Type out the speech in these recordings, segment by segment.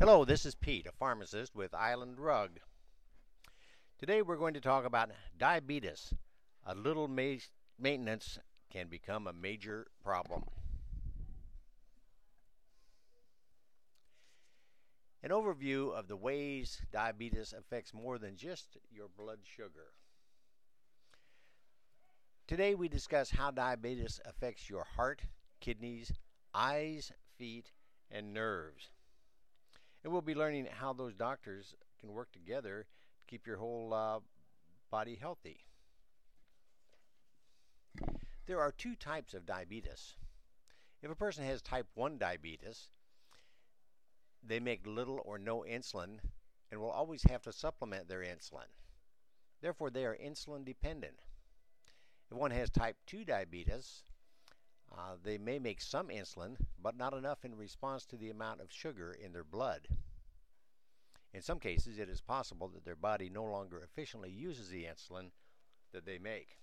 Hello, this is Pete, a pharmacist with Island Rug. Today we're going to talk about diabetes. A little maintenance can become a major problem. An overview of the ways diabetes affects more than just your blood sugar. Today we discuss how diabetes affects your heart, kidneys, eyes, feet, and nerves. And we'll be learning how those doctors can work together to keep your whole body healthy. There are two types of diabetes. If a person has type 1 diabetes, they make little or no insulin and will always have to supplement their insulin. Therefore, they are insulin dependent. If one has type 2 diabetes, they may make some insulin, but not enough in response to the amount of sugar in their blood. In some cases, it is possible that their body no longer efficiently uses the insulin that they make.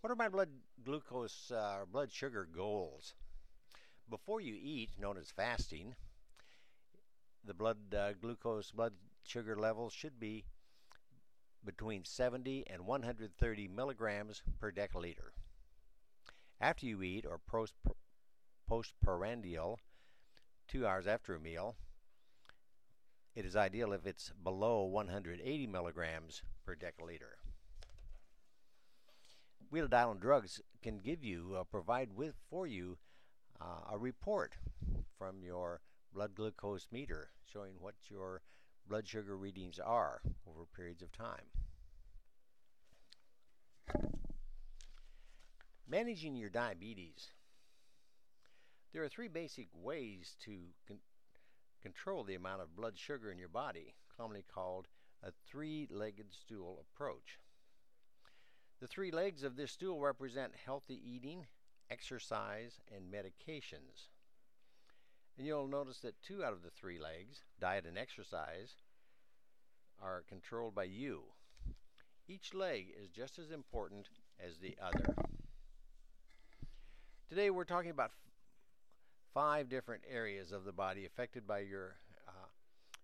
What are my blood glucose or blood sugar goals? Before you eat, known as fasting, the blood sugar levels should be between 70 and 130 milligrams per deciliter. After you eat, or postprandial, 2 hours after a meal, it is ideal if it's below 180 milligrams per deciliter. Wheeled Island Drugs can provide for you a report from your blood glucose meter showing what your blood sugar readings are over periods of time. Managing your diabetes. There are three basic ways to control the amount of blood sugar in your body, commonly called a three-legged stool approach. The three legs of this stool represent healthy eating, exercise, and medications. And you'll notice that 2 out of the 3 legs, diet and exercise, are controlled by you. Each leg is just as important as the other. Today we're talking about 5 different areas of the body affected by your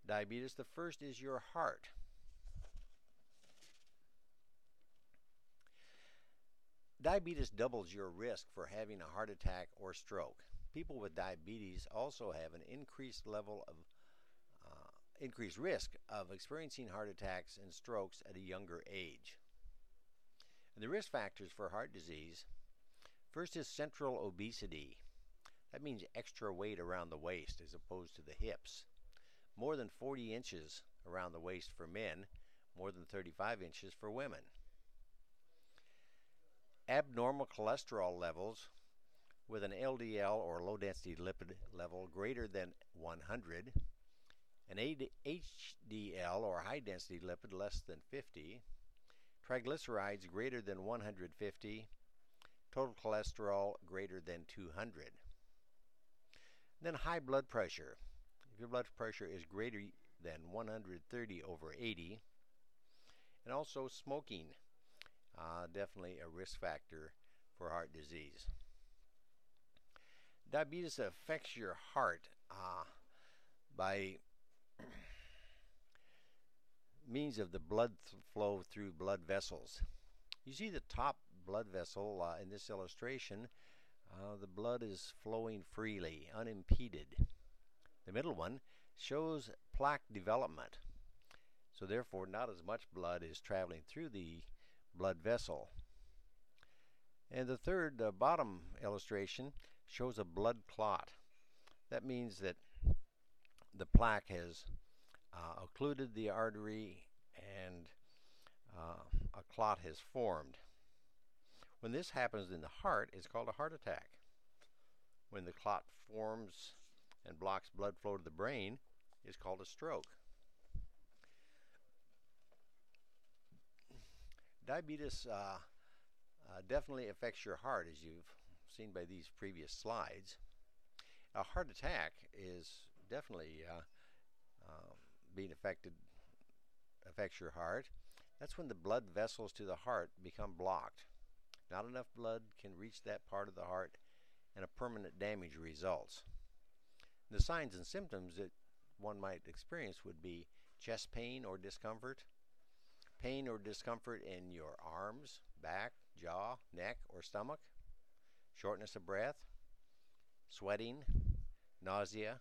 diabetes. The first is your heart. Diabetes doubles your risk for having a heart attack or stroke. People with diabetes also have an increased risk of experiencing heart attacks and strokes at a younger age. And the risk factors for heart disease, first is central obesity. That means extra weight around the waist as opposed to the hips. More than 40 inches around the waist for men, more than 35 inches for women. Abnormal cholesterol levels with an LDL or low density lipid level greater than 100, an HDL or high density lipid less than 50, triglycerides greater than 150, total cholesterol greater than 200. Then high blood pressure. If your blood pressure is greater than 130 over 80, and also smoking, definitely a risk factor for heart disease. Diabetes affects your heart by means of the blood flow through blood vessels. You see the top blood vessel in this illustration. The blood is flowing freely, unimpeded. The middle one shows plaque development. So therefore, not as much blood is traveling through the blood vessel. And the third bottom illustration shows a blood clot. That means that the plaque has occluded the artery and a clot has formed. When this happens in the heart, it's called a heart attack. When the clot forms and blocks blood flow to the brain, it's called a stroke. Diabetes definitely affects your heart, as you've seen by these previous slides. A heart attack is definitely affects your heart. That's when the blood vessels to the heart become blocked. Not enough blood can reach that part of the heart, and a permanent damage results. The signs and symptoms that one might experience would be chest pain or discomfort in your arms, back, jaw, neck, or stomach, shortness of breath, sweating, nausea,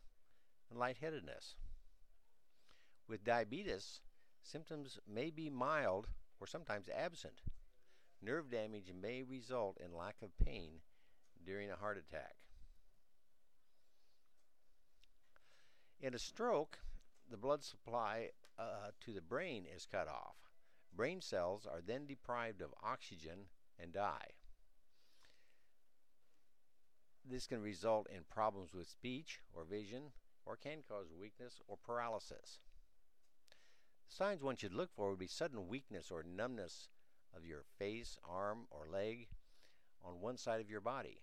and lightheadedness. With diabetes, symptoms may be mild or sometimes absent. Nerve damage may result in lack of pain during a heart attack. In a stroke, the blood supply to the brain is cut off. Brain cells are then deprived of oxygen and die. This can result in problems with speech or vision, or can cause weakness or paralysis. Signs one should look for would be sudden weakness or numbness of your face, arm, or leg on one side of your body,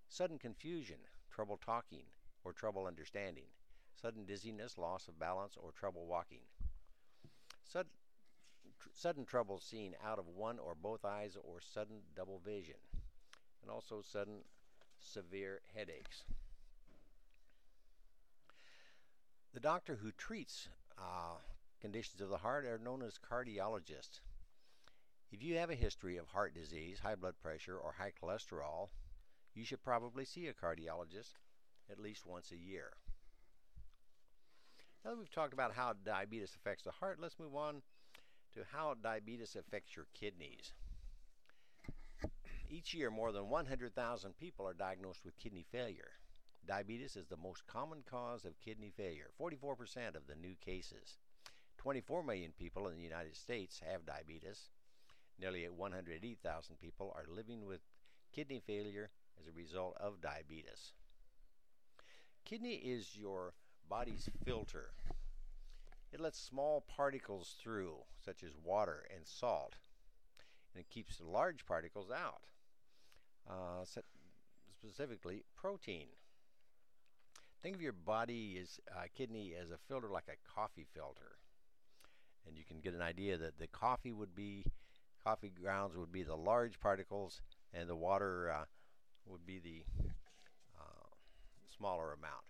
sudden confusion, trouble talking, or trouble understanding, sudden dizziness, loss of balance, or trouble walking, sudden trouble seeing out of one or both eyes, or sudden double vision, and also sudden severe headaches. The doctor who treats conditions of the heart are known as cardiologists. If you have a history of heart disease, high blood pressure, or high cholesterol, you should probably see a cardiologist at least once a year. Now that we've talked about how diabetes affects the heart, let's move on to how diabetes affects your kidneys. Each year, more than 100,000 people are diagnosed with kidney failure. Diabetes is the most common cause of kidney failure, 44% of the new cases. 24 million people in the United States have diabetes. Nearly 180,000 people are living with kidney failure as a result of diabetes. Kidney is your body's filter. It lets small particles through, such as water and salt, and it keeps large particles out, specifically protein. Think of your body's kidney as a filter like a coffee filter. And you can get an idea that the coffee grounds would be the large particles, and the water would be the smaller amount.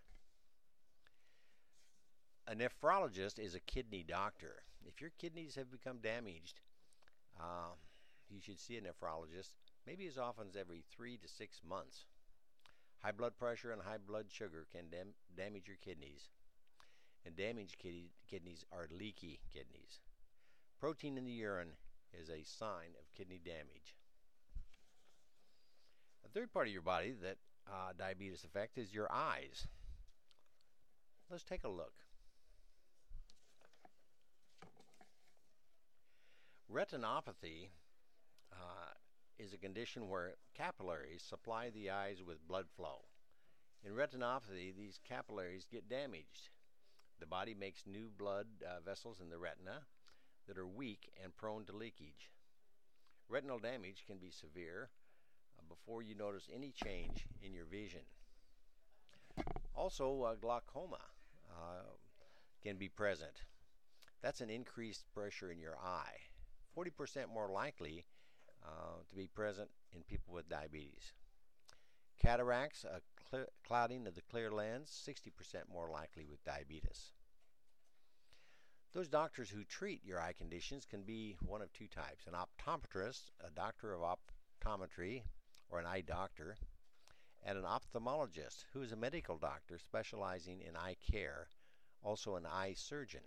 A nephrologist is a kidney doctor. If your kidneys have become damaged, you should see a nephrologist maybe as often as every 3 to 6 months. High blood pressure and high blood sugar can damage your kidneys, and damaged kidneys are leaky kidneys. Protein in the urine is a sign of kidney damage. A third part of your body that diabetes affects is your eyes. Let's take a look. Retinopathy is a condition where capillaries supply the eyes with blood flow. In retinopathy, these capillaries get damaged. The body makes new blood vessels in the retina that are weak and prone to leakage. Retinal damage can be severe before you notice any change in your vision. Also, glaucoma can be present. That's an increased pressure in your eye. 40% more likely to be present in people with diabetes. Cataracts, a clouding of the clear lens, 60% more likely with diabetes. Those doctors who treat your eye conditions can be one of two types: an optometrist, a doctor of optometry, or an eye doctor, and an ophthalmologist, who is a medical doctor specializing in eye care, also an eye surgeon.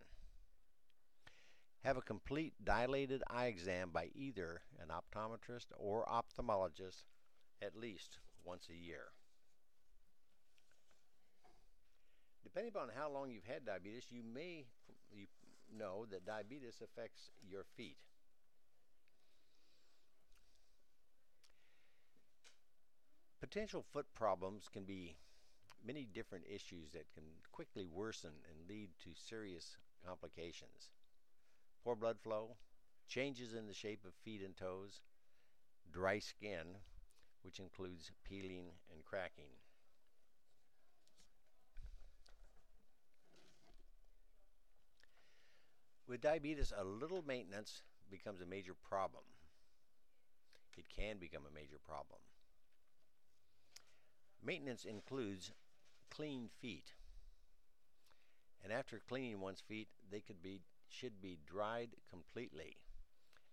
Have a complete dilated eye exam by either an optometrist or ophthalmologist at least once a year. Depending upon how long you've had diabetes, you may know that diabetes affects your feet. Potential foot problems can be many different issues that can quickly worsen and lead to serious complications. Poor blood flow, changes in the shape of feet and toes, dry skin, which includes peeling and cracking. With diabetes, a little maintenance becomes a major problem. It can become a major problem. Maintenance includes clean feet. And after cleaning one's feet, they should be dried completely,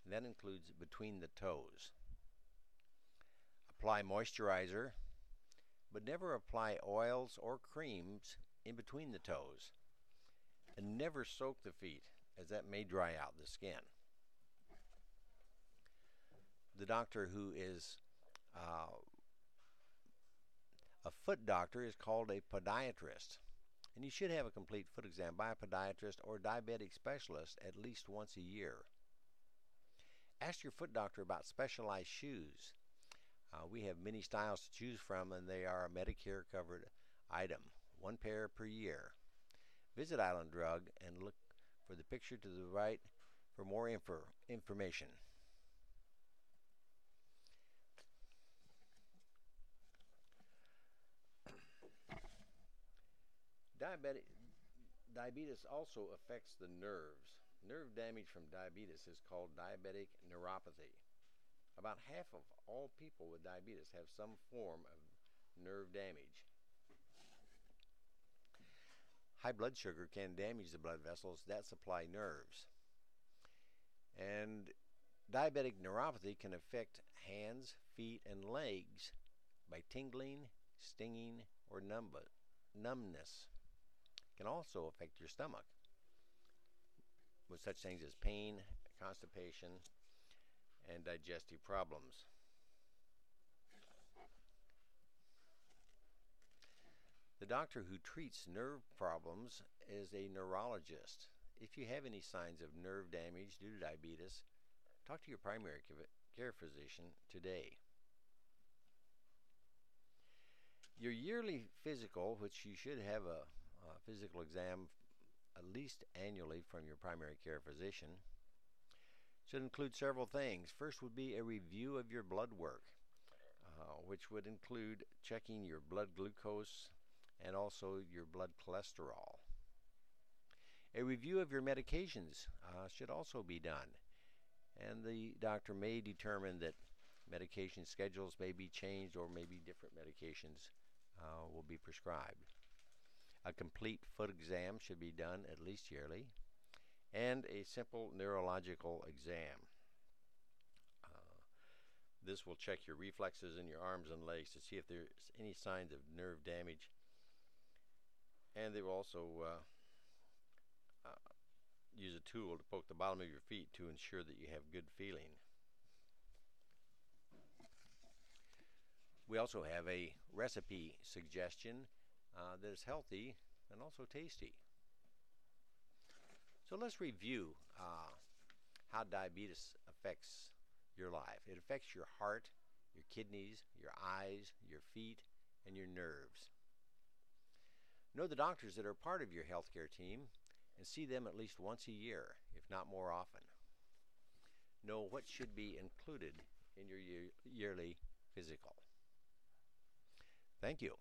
and that includes between the toes. Apply moisturizer, but never apply oils or creams in between the toes. And never soak the feet, as that may dry out the skin. The doctor who is a foot doctor is called a podiatrist. And you should have a complete foot exam by a podiatrist or diabetic specialist at least once a year. Ask your foot doctor about specialized shoes. We have many styles to choose from, and they are a Medicare covered item, one pair per year. Visit Island Drug and look for the picture to the right for more information. Diabetes also affects the nerves. Nerve damage from diabetes is called diabetic neuropathy. About half of all people with diabetes have some form of nerve damage. High blood sugar can damage the blood vessels that supply nerves. And diabetic neuropathy can affect hands, feet, and legs by tingling, stinging, or numbness. It can also affect your stomach with such things as pain, constipation, and digestive problems. The doctor who treats nerve problems is a neurologist. If you have any signs of nerve damage due to diabetes, talk to your primary care physician today. Your yearly physical, which you should have a physical exam at least annually from your primary care physician, should include several things. First would be a review of your blood work, which would include checking your blood glucose and also your blood cholesterol. A review of your medications should also be done, and the doctor may determine that medication schedules may be changed or maybe different medications will be prescribed. A complete foot exam should be done at least yearly, and a simple neurological exam. This will check your reflexes in your arms and legs to see if there's any signs of nerve damage, and they will also use a tool to poke the bottom of your feet to ensure that you have good feeling. We also have a recipe suggestion that is healthy and also tasty. So let's review how diabetes affects your life. It affects your heart, your kidneys, your eyes, your feet, and your nerves. Know the doctors that are part of your healthcare team and see them at least once a year, if not more often. Know what should be included in your yearly physical. Thank you.